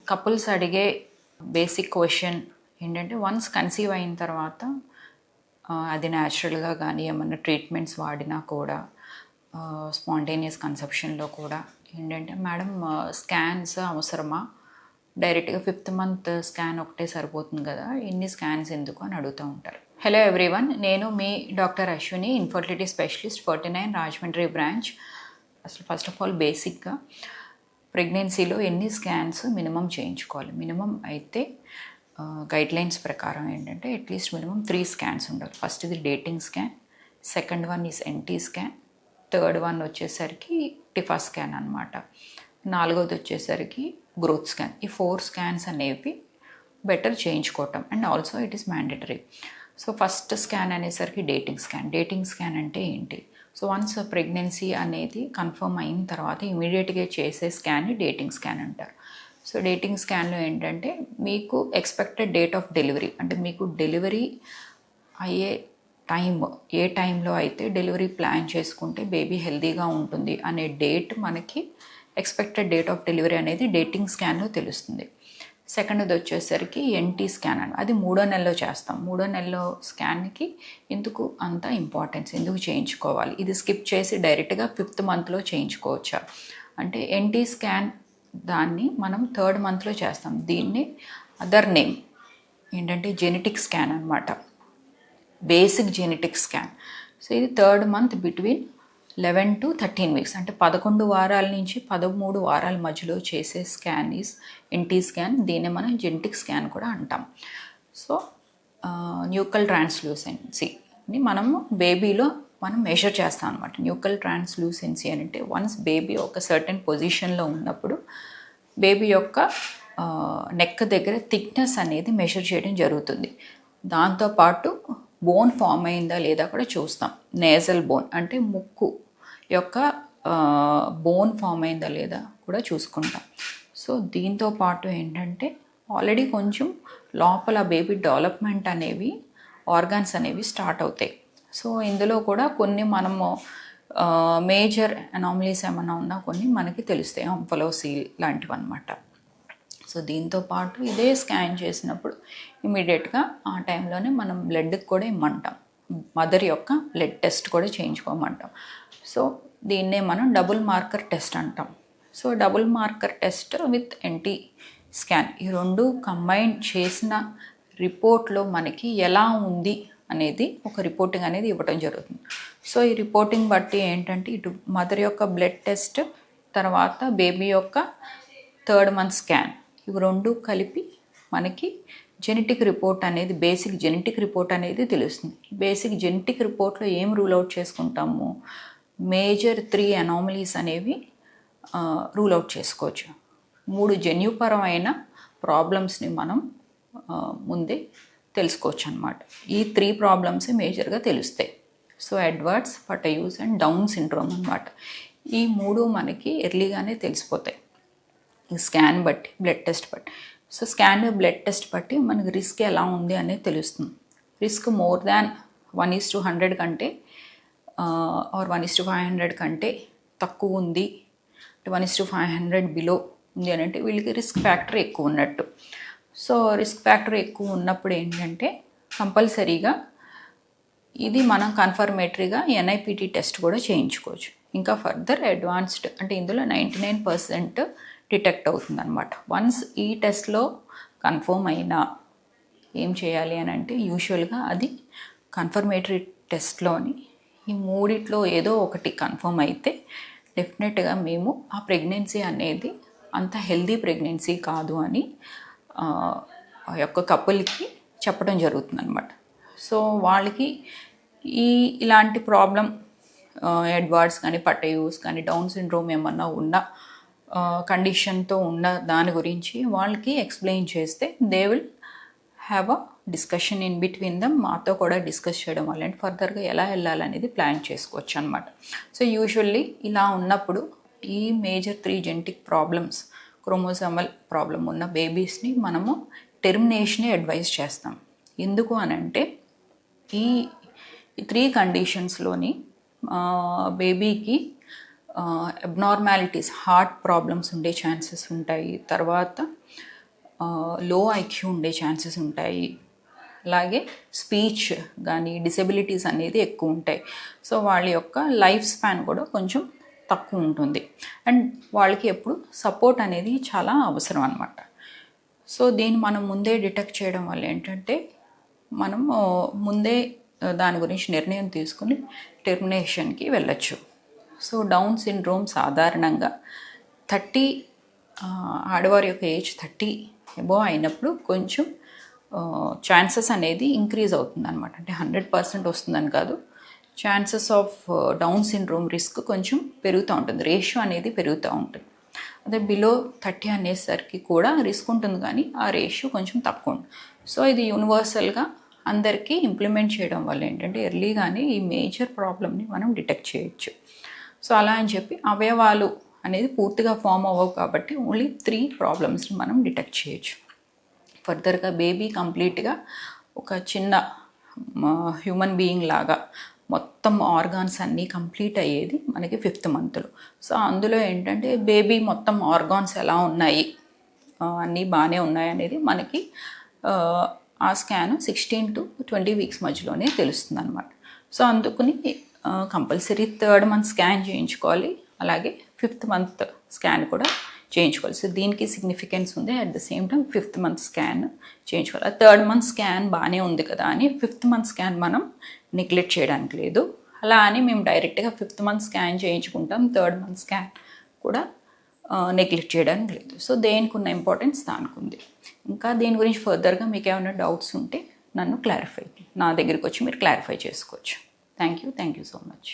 Couples అడిగే basic question ఏంటంటే once conceive అయిన తర్వాత అది న్యాచురల్గా కానీ ఏమన్నా ట్రీట్మెంట్స్ వాడినా కూడా స్పాంటేనియస్ కన్సెప్షన్లో కూడా ఏంటంటే మేడం స్కాన్స్ అవసరమా, డైరెక్ట్గా 5th మంత్ స్కాన్ ఒకటే సరిపోతుంది కదా, ఇన్ని స్కాన్స్ ఎందుకు అని అడుగుతూ ఉంటారు. హలో ఎవ్రీవన్, నేను మీ doctor Ashwini, infertility specialist, 49 Rajahmundry branch. అసలు ఫస్ట్ ఆఫ్ ఆల్ బేసిక్గా ప్రెగ్నెన్సీలో ఎన్ని స్కాన్స్ మినిమం చేయించుకోవాలి? మినిమం అయితే గైడ్లైన్స్ ప్రకారం ఏంటంటే అట్లీస్ట్ మినిమం 3 స్కాన్స్ ఉండాలి. ఫస్ట్ ఇది dating scan, second one is NT scan, third one వచ్చేసరికి టిఫా స్కాన్ అనమాట, నాలుగోది వచ్చేసరికి గ్రోత్ స్కాన్. ఈ 4 స్కాన్స్ అనేవి బెటర్ చేయించుకోవటం and also it is mandatory. So first scan అనేసరికి డేటింగ్ స్కాన్. డేటింగ్ స్కాన్ అంటే ఏంటి? సో వన్స్ ప్రెగ్నెన్సీ అనేది కన్ఫర్మ్ అయిన తర్వాత ఇమీడియట్గా చేసే స్కాన్ని డేటింగ్ స్కాన్ అంటారు. సో డేటింగ్ స్కాన్లో ఏంటంటే మీకు ఎక్స్పెక్టెడ్ డేట్ ఆఫ్ డెలివరీ, అంటే మీకు డెలివరీ అయ్యే టైం, ఏ టైంలో అయితే డెలివరీ ప్లాన్ చేసుకుంటే బేబీ హెల్తీగా ఉంటుంది అనే డేట్ మనకి ఎక్స్పెక్టెడ్ డేట్ ఆఫ్ డెలివరీ అనేది డేటింగ్ స్కాన్లో తెలుస్తుంది. సెకండ్ది వచ్చేసరికి ఎన్టీ స్కాన్ అని, అది 3వ నెలలో చేస్తాం. 3వ నెలలో స్కాన్కి ఎందుకు అంత ఇంపార్టెన్స్, ఎందుకు చేయించుకోవాలి? ఇది స్కిప్ చేసి డైరెక్ట్గా 5th మంత్లో చేయించుకోవచ్చా అంటే ఎన్టీ స్కాన్ దాన్ని మనం 3rd మంత్లో చేస్తాం. దీన్ని అదర్ నేమ్ ఏంటంటే జెనెటిక్ స్కాన్ అనమాట, బేసిక్ జెనెటిక్ స్కాన్. సో ఇది 3rd month between 11 to 13 weeks, అంటే 11 వారాల నుంచి 13 వారాల మధ్యలో చేసే స్కాన్ ఈజ్ ఎన్టీ స్కాన్. దీన్ని మనం జెనెటిక్ స్కాన్ కూడా అంటాం. సో న్యూకల్ ట్రాన్స్లూసెన్సీని మనము బేబీలో మనం మెజర్ చేస్తాం అనమాట. న్యూకల్ ట్రాన్స్లూసెన్సీ అని అంటే వన్స్ బేబీ ఒక సర్టెన్ పొజిషన్లో ఉన్నప్పుడు బేబీ యొక్క నెక్ దగ్గర థిక్నెస్ అనేది మెజర్ చేయడం జరుగుతుంది. దాంతోపాటు బోన్ ఫామ్ అయిందా లేదా కూడా చూస్తాం. నేజల్ బోన్ అంటే ముక్కు యొక్క బోన్ ఫామ్ అయిందా లేదా కూడా చూసుకుంటాం. సో దీంతో పాటు ఏంటంటే ఆల్రెడీ కొంచెం లోపల బేబీ డెవలప్మెంట్ అనేవి, ఆర్గాన్స్ అనేవి స్టార్ట్ అవుతాయి. సో ఇందులో కూడా కొన్ని మనము మేజర్ అనామలీస్ ఏమైనా ఉన్నా కొన్ని మనకి తెలుస్తాయి, అంఫలోసీల్ లాంటివి అనమాట. సో దీంతో పాటు ఇదే స్కాన్ చేసినప్పుడు ఇమీడియట్గా ఆ టైంలోనే మనం బ్లడ్కి కూడా ఇమ్మంటాం, మదర్ యొక్క బ్లడ్ టెస్ట్ కూడా చేయించుకోమంటాం. సో దీన్నే మనం డబుల్ మార్కర్ టెస్ట్ అంటాం. So double marker test with NT scan, ఈ రెండు కంబైన్ చేసిన రిపోర్ట్లో మనకి ఎలా ఉంది అనేది ఒక రిపోర్టింగ్ అనేది ఇవ్వటం జరుగుతుంది. సో ఈ రిపోర్టింగ్ బట్టి ఏంటంటే ఇటు మదర్ యొక్క బ్లడ్ టెస్ట్, తర్వాత బేబీ యొక్క 3rd మంత్ స్కాన్, ఇవి రెండు కలిపి మనకి జెనెటిక్ రిపోర్ట్ అనేది, బేసిక్ జెనెటిక్ రిపోర్ట్ అనేది తెలుస్తుంది. బేసిక్ జెనెటిక్ రిపోర్ట్లో ఏం రూల్ అవుట్ చేసుకుంటాము? మేజర్ 3 అనామలీస్ అనేవి రూల్ అవుట్ చేసుకోవచ్చు. 3 జన్యుపరమైన ప్రాబ్లమ్స్ని మనం ముందే తెలుసుకోవచ్చు అనమాట. ఈ 3 ప్రాబ్లమ్స్ మేజర్గా తెలుస్తాయి. So Edwards, Patau's and Down syndrome అనమాట. ఈ 3 మనకి ఎర్లీగానే తెలిసిపోతాయి ఈ స్కాన్ బట్టి, బ్లడ్ టెస్ట్ బట్టి. సో స్కాన్ బ్లడ్ టెస్ట్ బట్టి మనకి రిస్క్ ఎలా ఉంది అనేది తెలుస్తుంది. రిస్క్ మోర్ దాన్ 1:100 కంటే ఆర్ 1:500 కంటే తక్కువ ఉంది, 1:500 బిలో ఉంది అని అంటే వీళ్ళకి రిస్క్ ఫ్యాక్టర్ ఎక్కువ ఉన్నట్టు. సో రిస్క్ ఫ్యాక్టర్ ఎక్కువ ఉన్నప్పుడు ఏంటంటే కంపల్సరీగా ఇది మనం కన్ఫర్మేటరీగా NIPT టెస్ట్ కూడా చేయించుకోవచ్చు. ఇంకా ఫర్దర్ అడ్వాన్స్డ్ అంటే ఇందులో 99% డిటెక్ట్ అవుతుంది అనమాట. వన్స్ ఈ టెస్ట్లో కన్ఫర్మ్ అయినా ఏం చేయాలి అని అంటే యూజువల్గా అది కన్ఫర్మేటరీ టెస్ట్లోని ఈ 3 ఏదో ఒకటి కన్ఫర్మ్ అయితే డెఫినెట్గా మేము ఆ ప్రెగ్నెన్సీ అనేది అంత హెల్దీ ప్రెగ్నెన్సీ కాదు అని ఆ యొక్క కపుల్కి చెప్పడం జరుగుతుంది అనమాట. సో వాళ్ళకి ఇలాంటి ప్రాబ్లం ఎడ్వర్డ్స్ కానీ, పటయూస్ కానీ, డౌన్ సిండ్రోమ్ ఏమన్నా ఉన్న కండిషన్తో ఉన్న దాని గురించి వాళ్ళకి ఎక్స్ప్లెయిన్ చేస్తే they will have a discussion in between dum. మాతో కూడా డిస్కస్ చేయడం వల్ల ఫర్దర్గా ఎలా వెళ్ళాలనేది ప్లాన్ చేసుకోవచ్చు అనమాట. సో యూజువల్లీ ఇలా ఉన్నప్పుడు ఈ major 3 genetic problems, chromosomal problem ఉన్న బేబీస్ని మనము టెర్మినేషనే అడ్వైజ్ చేస్తాం. ఎందుకు అని అంటే ఈ 3 కండిషన్స్లోని బేబీకి అబ్నార్మాలిటీస్, హార్ట్ ప్రాబ్లమ్స్ ఉండే ఛాన్సెస్ ఉంటాయి. తర్వాత లో ఐక్యూ ఉండే ఛాన్సెస్ ఉంటాయి. అలాగే స్పీచ్ కానీ డిసెబిలిటీస్ అనేది ఎక్కువ ఉంటాయి. సో వాళ్ళ యొక్క లైఫ్ స్పాన్ కూడా కొంచెం తక్కువ ఉంటుంది. అండ్ వాళ్ళకి ఎప్పుడు సపోర్ట్ అనేది చాలా అవసరం అన్నమాట. సో దీన్ని మనం ముందే డిటెక్ట్ చేయడం వల్ల ఏంటంటే మనం ముందే దాని గురించి నిర్ణయం తీసుకుని టెర్మినేషన్కి వెళ్ళచ్చు. సో డౌన్ సిండ్రోమ్ సాధారణంగా 30 ఆడవారి యొక్క ఏజ్ 30 అబోవ్ అయినప్పుడు కొంచెం ఛాన్సెస్ అనేది ఇంక్రీజ్ అవుతుంది అనమాట. అంటే 100% వస్తుందని కాదు, chances of down syndrome risk కొంచెం పెరుగుతూ ఉంటుంది, రేషియో అనేది పెరుగుతూ ఉంటుంది. అదే బిలో 30 అనేసరికి కూడా రిస్క్ ఉంటుంది, కానీ ఆ రేషియో కొంచెం తక్కువ ఉంటుంది. సో ఇది యూనివర్సల్గా అందరికీ ఇంప్లిమెంట్ చేయడం వల్ల ఏంటంటే ఎర్లీగానే ఈ మేజర్ ప్రాబ్లమ్ని మనం డిటెక్ట్ చేయొచ్చు. సో అలా అని చెప్పి అవయవాలు అనేది పూర్తిగా ఫామ్ అవ్వవు కాబట్టి ఓన్లీ 3 ప్రాబ్లమ్స్ని మనం డిటెక్ట్ చేయొచ్చు. ఫర్దర్గా బేబీ కంప్లీట్గా ఒక చిన్న హ్యూమన్ బీయింగ్ లాగా మొత్తం ఆర్గాన్స్ అన్నీ కంప్లీట్ అయ్యేది మనకి 5th మంత్లో. సో అందులో ఏంటంటే బేబీ మొత్తం ఆర్గాన్స్ ఎలా ఉన్నాయి, అన్నీ బాగానే ఉన్నాయి అనేది మనకి ఆ స్కాన్ 16 to 20 వీక్స్ మధ్యలోనే తెలుస్తుంది అనమాట. సో అందుకుని కంపల్సరీ 3rd మంత్ స్కాన్ చేయించుకోవాలి, అలాగే 5th మంత్ స్కాన్ కూడా చేయించుకోవాలి. సో దీనికి సిగ్నిఫికెన్స్ ఉంది. At the same time 5th month scan చేయించుకోవాలి. 3rd మంత్ స్కాన్ బాగానే ఉంది కదా అని 5th మంత్ స్కాన్ మనం నెగ్లెక్ట్ చేయడానికి లేదు. అలా అని మేము డైరెక్ట్గా 5th మంత్ స్కాన్ చేయించుకుంటాం, 3rd మంత్ స్కాన్ కూడా నెగ్లెక్ట్ చేయడానికి లేదు. సో దేనికి ఉన్న ఇంపార్టెన్స్ దానికి ఉంది. ఇంకా దీని గురించి ఫర్దర్గా మీకు ఏమైనా డౌట్స్ ఉంటే నా దగ్గరికి వచ్చి మీరు క్లారిఫై చేసుకోవచ్చు. Thank you so much.